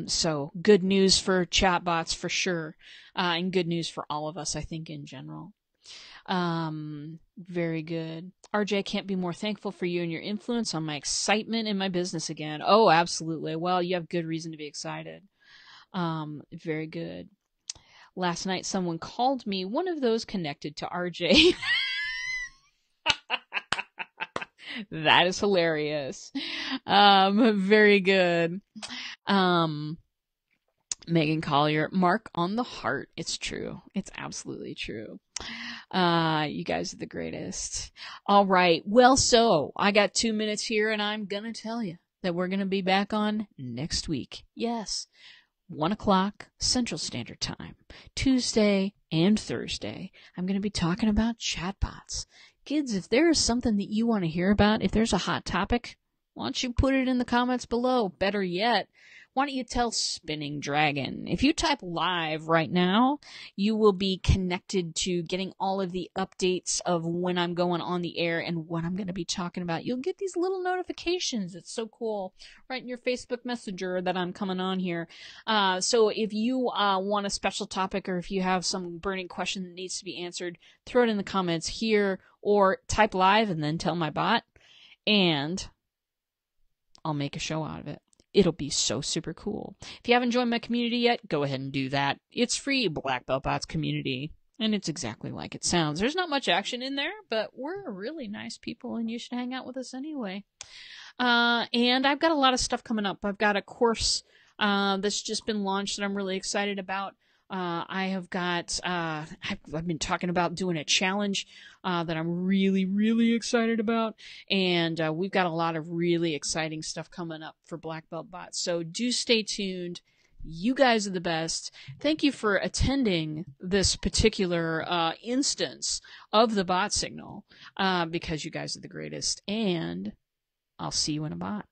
So good news for chatbots for sure, and good news for all of us, I think, in general. Very good. RJ, can't be more thankful for you and your influence on my excitement in my business again. Oh, absolutely. Well, you have good reason to be excited. Very good. Last night, someone called me one of those connected to RJ. That is hilarious. Very good. Megan Collier, mark on the heart. It's true. It's absolutely true. You guys are the greatest. All right. Well, so I got 2 minutes here, and I'm going to tell you that we're going to be back on next week. Yes. 1 o'clock Central Standard Time, Tuesday and Thursday. I'm going to be talking about chatbots. Kids, if there is something that you want to hear about, if there's a hot topic, Why don't you put it in the comments below? Better yet, why don't you tell Spinning Dragon? If you type live right now, you will be connected to getting all of the updates of when I'm going on the air and what I'm going to be talking about. You'll get these little notifications. It's so cool. Right in your Facebook Messenger that I'm coming on here. So if you want a special topic, or if you have some burning question that needs to be answered, throw it in the comments here, or type live and then tell my bot, and I'll make a show out of it. It'll be so super cool. If you haven't joined my community yet, go ahead and do that. It's free, Black Belt Bots community. And it's exactly like it sounds. There's not much action in there, but we're really nice people, and you should hang out with us anyway. And I've got a lot of stuff coming up. I've got a course that's just been launched that I'm really excited about. I have got, I've been talking about doing a challenge that I'm really, really excited about. And we've got a lot of really exciting stuff coming up for Black Belt Bots. So do stay tuned. You guys are the best. Thank you for attending this particular instance of the bot signal, because you guys are the greatest. And I'll see you in a bot.